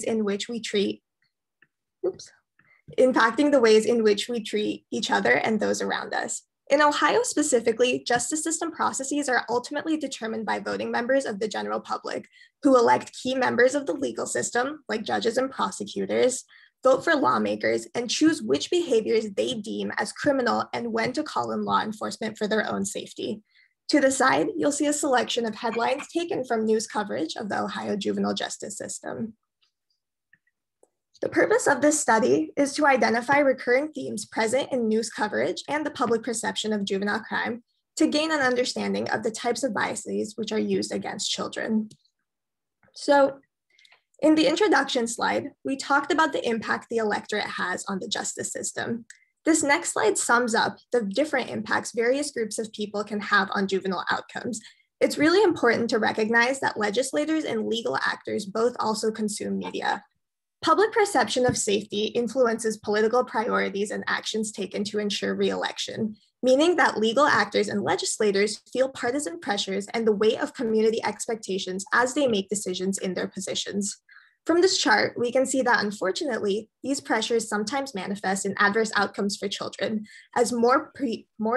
in which we treat, impacting the ways in which we treat each other and those around us. In Ohio specifically, justice system processes are ultimately determined by voting members of the general public who elect key members of the legal system, like judges and prosecutors, vote for lawmakers, and choose which behaviors they deem as criminal and when to call in law enforcement for their own safety. To the side, you'll see a selection of headlines taken from news coverage of the Ohio juvenile justice system. The purpose of this study is to identify recurring themes present in news coverage and the public perception of juvenile crime to gain an understanding of the types of biases which are used against children. So, in the introduction slide, we talked about the impact the electorate has on the justice system. This next slide sums up the different impacts various groups of people can have on juvenile outcomes. It's really important to recognize that legislators and legal actors both also consume media. Public perception of safety influences political priorities and actions taken to ensure re-election, meaning that legal actors and legislators feel partisan pressures and the weight of community expectations as they make decisions in their positions. From this chart, we can see that unfortunately, these pressures sometimes manifest in adverse outcomes for children as more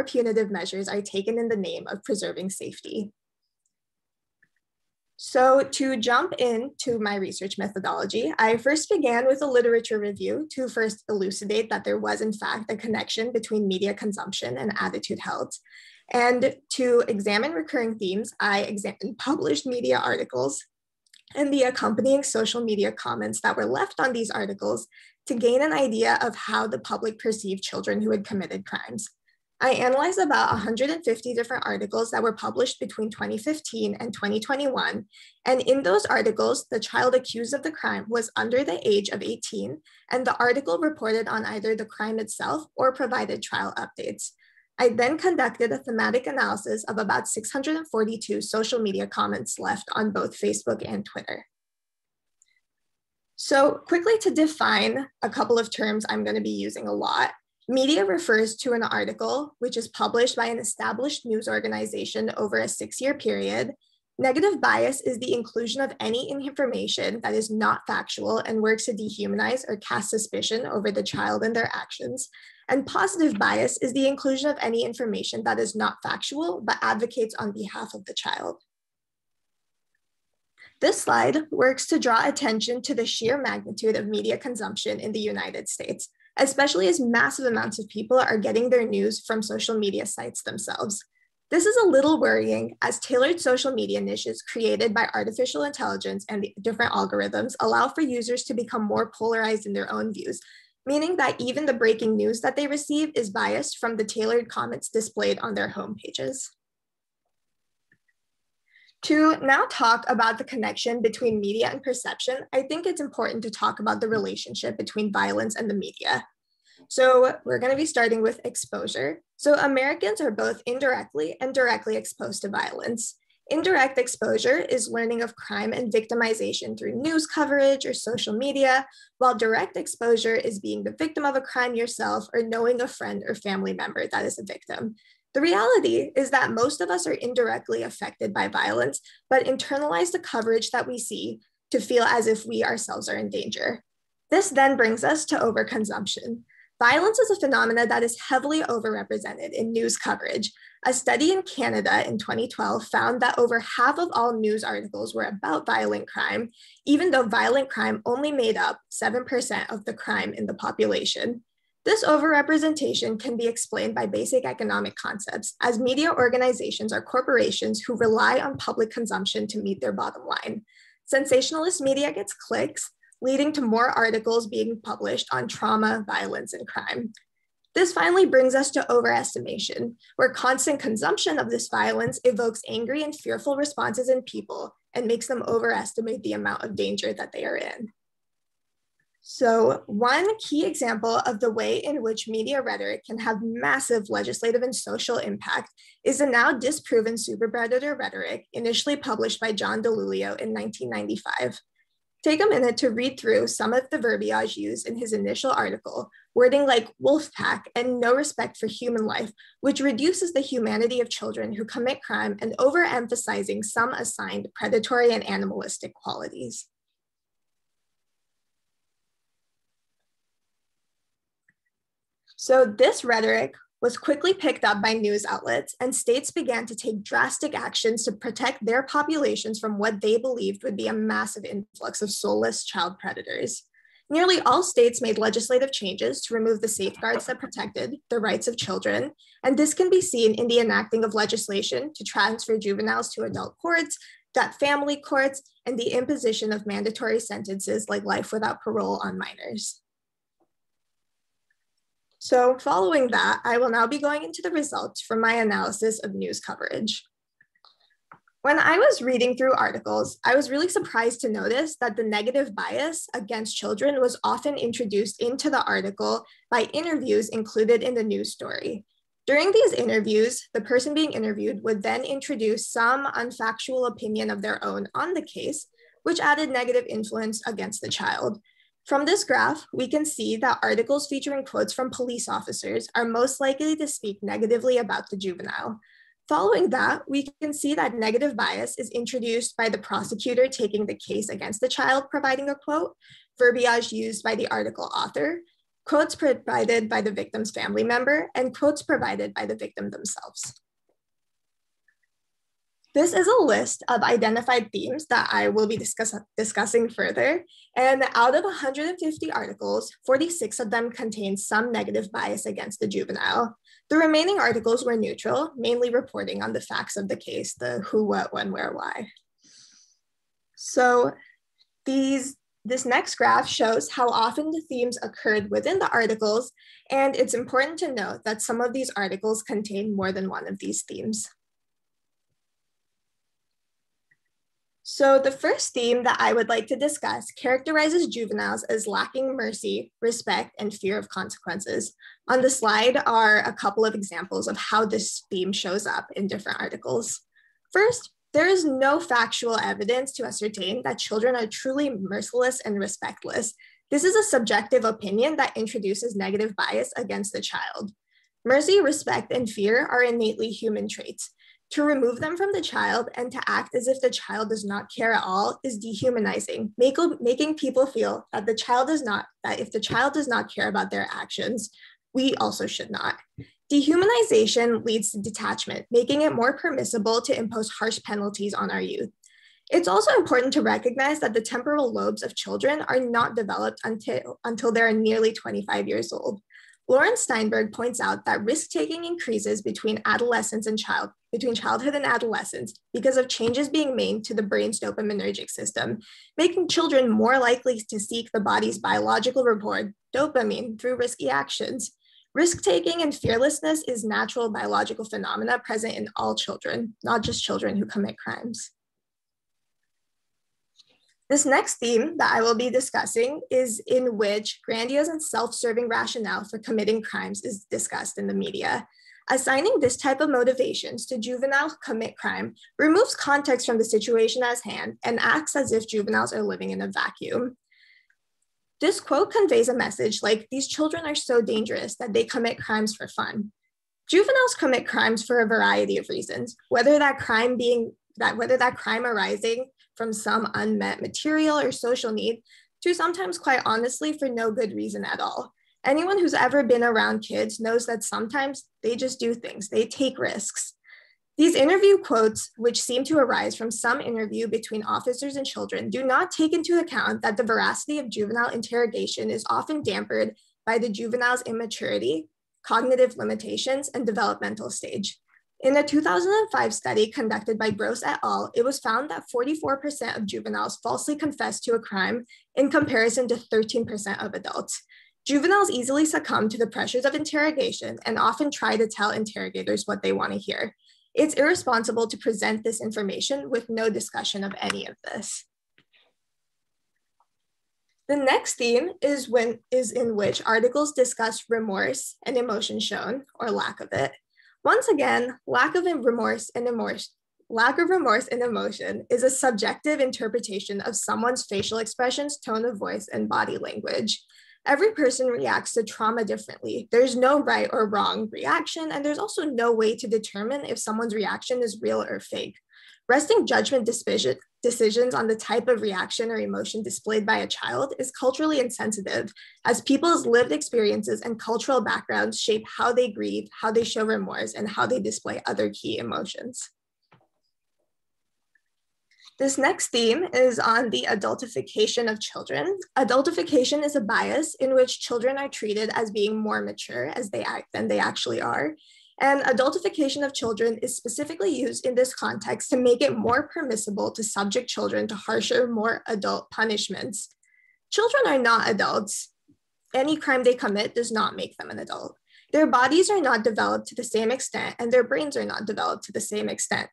punitive measures are taken in the name of preserving safety. So to jump into my research methodology, I first began with a literature review to first elucidate that there was in fact a connection between media consumption and attitude health. And to examine recurring themes, I examined published media articles and the accompanying social media comments that were left on these articles to gain an idea of how the public perceived children who had committed crimes. I analyzed about 150 different articles that were published between 2015 and 2021. And in those articles, the child accused of the crime was under the age of 18, and the article reported on either the crime itself or provided trial updates. I then conducted a thematic analysis of about 642 social media comments left on both Facebook and Twitter. So quickly to define a couple of terms I'm going to be using a lot. Media refers to an article which is published by an established news organization over a 6-year period. Negative bias is the inclusion of any information that is not factual and works to dehumanize or cast suspicion over the child and their actions. And positive bias is the inclusion of any information that is not factual but advocates on behalf of the child. This slide works to draw attention to the sheer magnitude of media consumption in the United States, especially as massive amounts of people are getting their news from social media sites themselves. This is a little worrying as tailored social media niches created by artificial intelligence and the different algorithms allow for users to become more polarized in their own views, meaning that even the breaking news that they receive is biased from the tailored comments displayed on their homepages. To now talk about the connection between media and perception, I think it's important to talk about the relationship between violence and the media. So we're going to be starting with exposure. So Americans are both indirectly and directly exposed to violence. Indirect exposure is learning of crime and victimization through news coverage or social media, while direct exposure is being the victim of a crime yourself or knowing a friend or family member that is a victim. The reality is that most of us are indirectly affected by violence, but internalize the coverage that we see to feel as if we ourselves are in danger. This then brings us to overconsumption. Violence is a phenomenon that is heavily overrepresented in news coverage. A study in Canada in 2012 found that over half of all news articles were about violent crime, even though violent crime only made up 7% of the crime in the population. This overrepresentation can be explained by basic economic concepts, as media organizations are corporations who rely on public consumption to meet their bottom line. Sensationalist media gets clicks, leading to more articles being published on trauma, violence, and crime. This finally brings us to overestimation, where constant consumption of this violence evokes angry and fearful responses in people and makes them overestimate the amount of danger that they are in. So one key example of the way in which media rhetoric can have massive legislative and social impact is the now disproven superpredator rhetoric initially published by John DeLulio in 1995. Take a minute to read through some of the verbiage used in his initial article, wording like wolf pack and no respect for human life, which reduces the humanity of children who commit crime and overemphasizing some assigned predatory and animalistic qualities. So this rhetoric was quickly picked up by news outlets, and states began to take drastic actions to protect their populations from what they believed would be a massive influx of soulless child predators. Nearly all states made legislative changes to remove the safeguards that protected the rights of children, and this can be seen in the enacting of legislation to transfer juveniles to adult courts, family courts, and the imposition of mandatory sentences like life without parole on minors. So following that, I will now be going into the results from my analysis of news coverage. When I was reading through articles, I was really surprised to notice that the negative bias against children was often introduced into the article by interviews included in the news story. During these interviews, the person being interviewed would then introduce some unfactual opinion of their own on the case, which added negative influence against the child. From this graph, we can see that articles featuring quotes from police officers are most likely to speak negatively about the juvenile. Following that, we can see that negative bias is introduced by the prosecutor taking the case against the child providing a quote, verbiage used by the article author, quotes provided by the victim's family member, and quotes provided by the victim themselves. This is a list of identified themes that I will be discussing further. And out of 150 articles, 46 of them contain some negative bias against the juvenile. The remaining articles were neutral, mainly reporting on the facts of the case, the who, what, when, where, why. So this next graph shows how often the themes occurred within the articles, and it's important to note that some of these articles contain more than one of these themes. So the first theme that I would like to discuss characterizes juveniles as lacking mercy, respect, and fear of consequences. On the slide are a couple of examples of how this theme shows up in different articles. First, there is no factual evidence to ascertain that children are truly merciless and respectless. This is a subjective opinion that introduces negative bias against the child. Mercy, respect, and fear are innately human traits. To remove them from the child and to act as if the child does not care at all is dehumanizing, making people feel that if the child does not care about their actions, we also should not. Dehumanization leads to detachment, making it more permissible to impose harsh penalties on our youth. It's also important to recognize that the temporal lobes of children are not developed until they're nearly 25 years old. Lawrence Steinberg points out that risk-taking increases between childhood and adolescence because of changes being made to the brain's dopaminergic system, making children more likely to seek the body's biological reward, dopamine, through risky actions. Risk-taking and fearlessness is natural biological phenomena present in all children, not just children who commit crimes. This next theme that I will be discussing is in which grandiose and self-serving rationale for committing crimes is discussed in the media. Assigning this type of motivations to juveniles who commit crime removes context from the situation at hand and acts as if juveniles are living in a vacuum. This quote conveys a message like, these children are so dangerous that they commit crimes for fun. Juveniles commit crimes for a variety of reasons, whether that crime arising from some unmet material or social need, to sometimes quite honestly for no good reason at all. Anyone who's ever been around kids knows that sometimes they just do things, they take risks. These interview quotes, which seem to arise from some interview between officers and children, do not take into account that the veracity of juvenile interrogation is often dampened by the juvenile's immaturity, cognitive limitations, and developmental stage. In a 2005 study conducted by Gross et al., it was found that 44% of juveniles falsely confessed to a crime in comparison to 13% of adults. Juveniles easily succumb to the pressures of interrogation and often try to tell interrogators what they want to hear. It's irresponsible to present this information with no discussion of any of this. The next theme is in which articles discuss remorse and emotion shown, or lack of it. Once again, lack of remorse and emotion is a subjective interpretation of someone's facial expressions, tone of voice, and body language. Every person reacts to trauma differently. There's no right or wrong reaction, and there's also no way to determine if someone's reaction is real or fake. Resting judgment decisions on the type of reaction or emotion displayed by a child is culturally insensitive, as people's lived experiences and cultural backgrounds shape how they grieve, how they show remorse, and how they display other key emotions. This next theme is on the adultification of children. Adultification is a bias in which children are treated as being more mature than they actually are. And adultification of children is specifically used in this context to make it more permissible to subject children to harsher, more adult punishments. Children are not adults. Any crime they commit does not make them an adult. Their bodies are not developed to the same extent, and their brains are not developed to the same extent.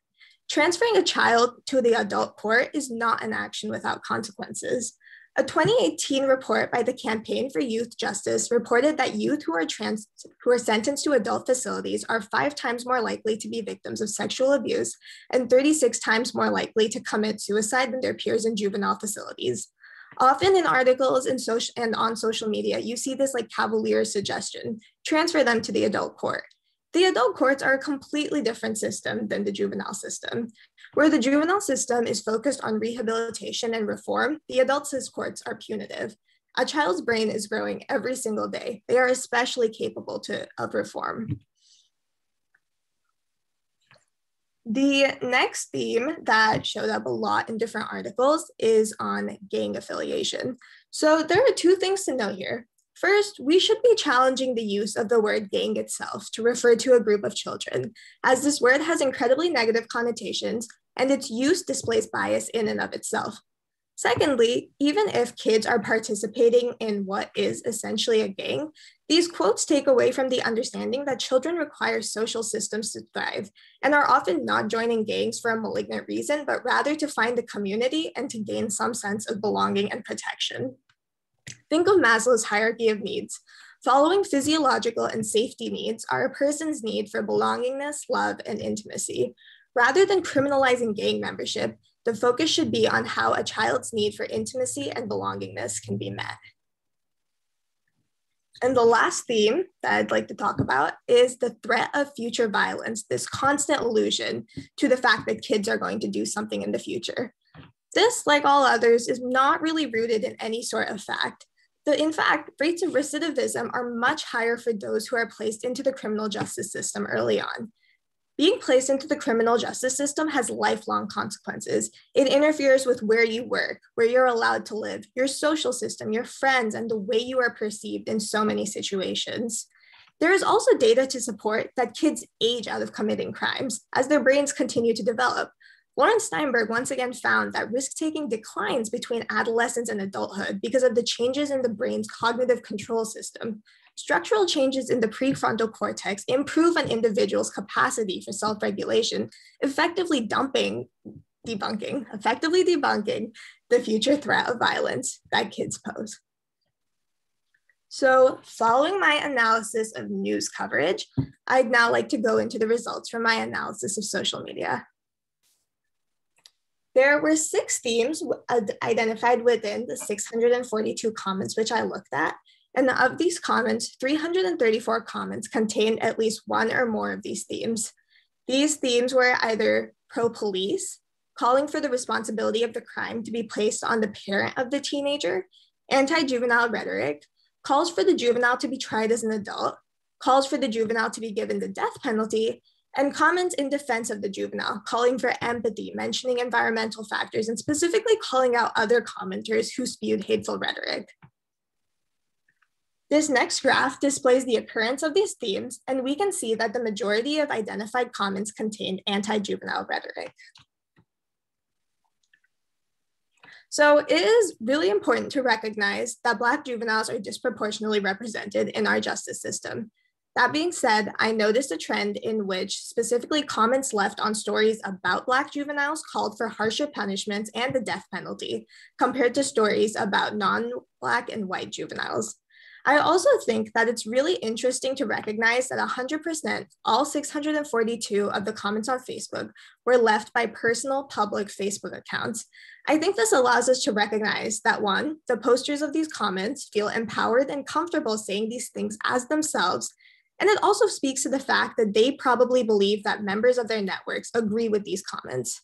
Transferring a child to the adult court is not an action without consequences. A 2018 report by the Campaign for Youth Justice reported that youth who are sentenced to adult facilities are 5 times more likely to be victims of sexual abuse and 36 times more likely to commit suicide than their peers in juvenile facilities. Often in articles and on social media, you see this like cavalier suggestion: transfer them to the adult court. The adult courts are a completely different system than the juvenile system. Where the juvenile system is focused on rehabilitation and reform, the adult courts are punitive. A child's brain is growing every single day. They are especially capable of reform. The next theme that showed up a lot in different articles is on gang affiliation. So there are 2 things to note here. First, we should be challenging the use of the word gang itself to refer to a group of children, as this word has incredibly negative connotations and its use displays bias in and of itself. Secondly, even if kids are participating in what is essentially a gang, these quotes take away from the understanding that children require social systems to thrive and are often not joining gangs for a malignant reason, but rather to find a community and to gain some sense of belonging and protection. Think of Maslow's hierarchy of needs. Following physiological and safety needs are a person's need for belongingness, love, and intimacy. Rather than criminalizing gang membership, the focus should be on how a child's need for intimacy and belongingness can be met. And the last theme that I'd like to talk about is the threat of future violence, this constant allusion to the fact that kids are going to do something in the future. This, like all others, is not really rooted in any sort of fact. In fact, rates of recidivism are much higher for those who are placed into the criminal justice system early on. Being placed into the criminal justice system has lifelong consequences. It interferes with where you work, where you're allowed to live, your social system, your friends, and the way you are perceived in so many situations. There is also data to support that kids age out of committing crimes as their brains continue to develop. Lauren Steinberg once again found that risk-taking declines between adolescence and adulthood because of the changes in the brain's cognitive control system. Structural changes in the prefrontal cortex improve an individual's capacity for self-regulation, effectively debunking the future threat of violence that kids pose. So, following my analysis of news coverage, I'd now like to go into the results from my analysis of social media. There were 6 themes identified within the 642 comments which I looked at. And of these comments, 334 comments contained at least one or more of these themes. These themes were either pro-police, calling for the responsibility of the crime to be placed on the parent of the teenager, anti-juvenile rhetoric, calls for the juvenile to be tried as an adult, calls for the juvenile to be given the death penalty, and comments in defense of the juvenile, calling for empathy, mentioning environmental factors, and specifically calling out other commenters who spewed hateful rhetoric. This next graph displays the occurrence of these themes, and we can see that the majority of identified comments contained anti-juvenile rhetoric. So it is really important to recognize that Black juveniles are disproportionately represented in our justice system. That being said, I noticed a trend in which specifically comments left on stories about Black juveniles called for harsher punishments and the death penalty compared to stories about non-Black and white juveniles. I also think that it's really interesting to recognize that 100%, all 642 of the comments on Facebook were left by personal public Facebook accounts. I think this allows us to recognize that 1, the posters of these comments feel empowered and comfortable saying these things as themselves. And it also speaks to the fact that they probably believe that members of their networks agree with these comments.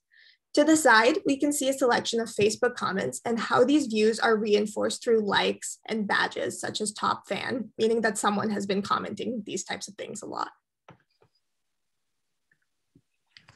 To the side, we can see a selection of Facebook comments and how these views are reinforced through likes and badges, such as top fan, meaning that someone has been commenting these types of things a lot.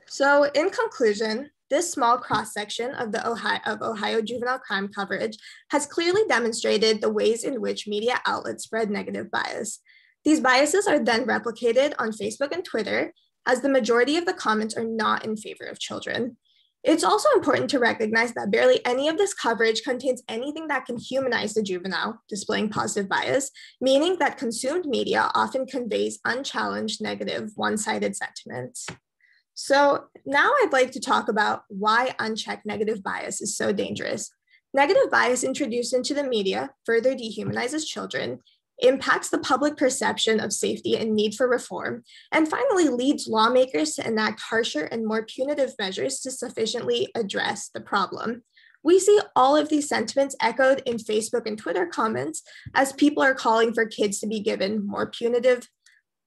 So in conclusion, this small cross-section of Ohio juvenile crime coverage has clearly demonstrated the ways in which media outlets spread negative bias. These biases are then replicated on Facebook and Twitter, as the majority of the comments are not in favor of children. It's also important to recognize that barely any of this coverage contains anything that can humanize the juvenile, displaying positive bias, meaning that consumed media often conveys unchallenged negative, one-sided sentiments. So now I'd like to talk about why unchecked negative bias is so dangerous. Negative bias introduced into the media further dehumanizes children, impacts the public perception of safety and need for reform, and finally leads lawmakers to enact harsher and more punitive measures to sufficiently address the problem. We see all of these sentiments echoed in Facebook and Twitter comments as people are calling for kids to be given more punitive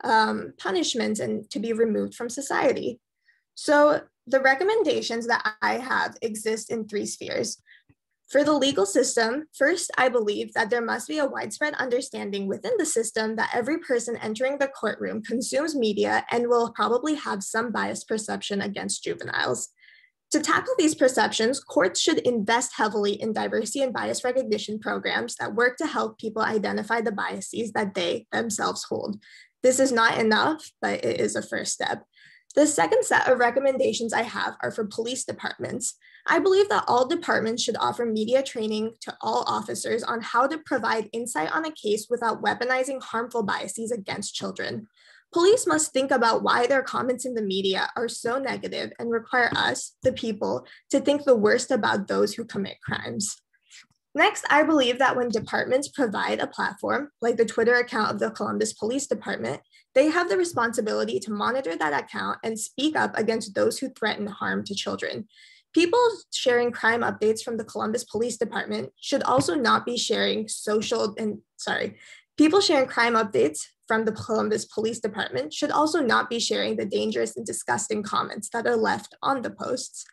punishments and to be removed from society. So the recommendations that I have exist in three spheres. For the legal system, first, I believe that there must be a widespread understanding within the system that every person entering the courtroom consumes media and will probably have some biased perception against juveniles. To tackle these perceptions, courts should invest heavily in diversity and bias recognition programs that work to help people identify the biases that they themselves hold. This is not enough, but it is a first step. The second set of recommendations I have are for police departments. I believe that all departments should offer media training to all officers on how to provide insight on a case without weaponizing harmful biases against children. Police must think about why their comments in the media are so negative and require us, the people, to think the worst about those who commit crimes. Next, I believe that when departments provide a platform, like the Twitter account of the Columbus Police Department, they have the responsibility to monitor that account and speak up against those who threaten harm to children. People sharing crime updates from the Columbus Police Department should also not be sharing people sharing crime updates from the Columbus Police Department should also not be sharing the dangerous and disgusting comments that are left on the posts.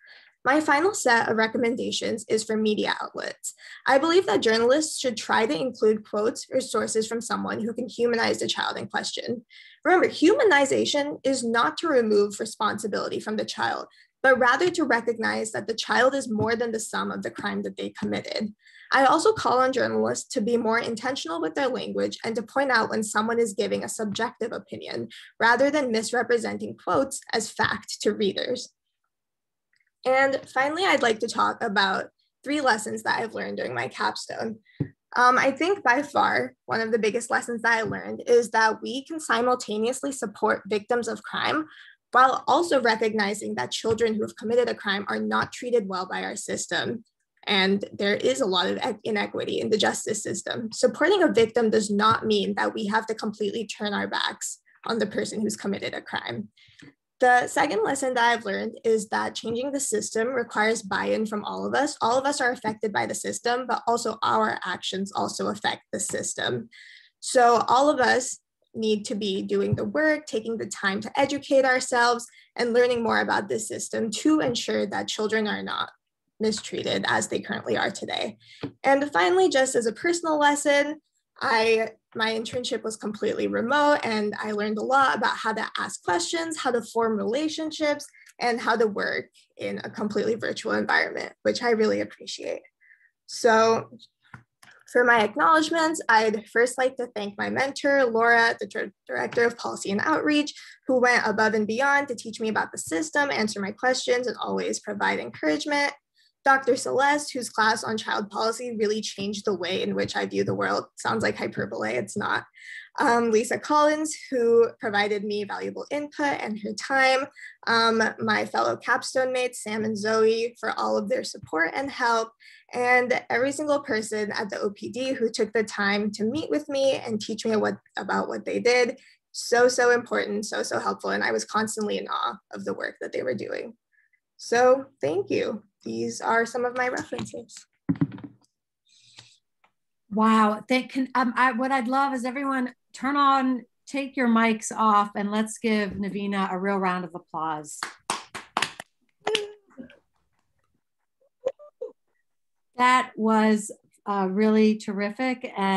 My final set of recommendations is for media outlets. I believe that journalists should try to include quotes or sources from someone who can humanize the child in question. Remember, humanization is not to remove responsibility from the child, but rather to recognize that the child is more than the sum of the crime that they committed. I also call on journalists to be more intentional with their language and to point out when someone is giving a subjective opinion, rather than misrepresenting quotes as fact to readers. And finally, I'd like to talk about 3 lessons that I've learned during my capstone. I think by far, one of the biggest lessons that I learned is that we can simultaneously support victims of crime while also recognizing that children who have committed a crime are not treated well by our system. And there is a lot of inequity in the justice system. Supporting a victim does not mean that we have to completely turn our backs on the person who's committed a crime. The second lesson that I've learned is that changing the system requires buy-in from all of us. All of us are affected by the system, but also our actions also affect the system. So all of us need to be doing the work, taking the time to educate ourselves, and learning more about this system to ensure that children are not mistreated as they currently are today. And finally, just as a personal lesson, my internship was completely remote, and I learned a lot about how to ask questions, how to form relationships, and how to work in a completely virtual environment, which I really appreciate. So for my acknowledgements, I'd first like to thank my mentor, Laura, the Director of Policy and Outreach, who went above and beyond to teach me about the system, answer my questions, and always provide encouragement. Dr. Celeste, whose class on child policy really changed the way in which I view the world. Sounds like hyperbole, it's not. Lisa Collins, who provided me valuable input and her time. My fellow capstone mates, Sam and Zoe, for all of their support and help. And every single person at the OPD who took the time to meet with me and teach me about what they did. So important, so helpful. And I was constantly in awe of the work that they were doing. So thank you. These are some of my references. Wow. What I'd love is everyone take your mics off, and let's give Naveena a real round of applause. That was really terrific. And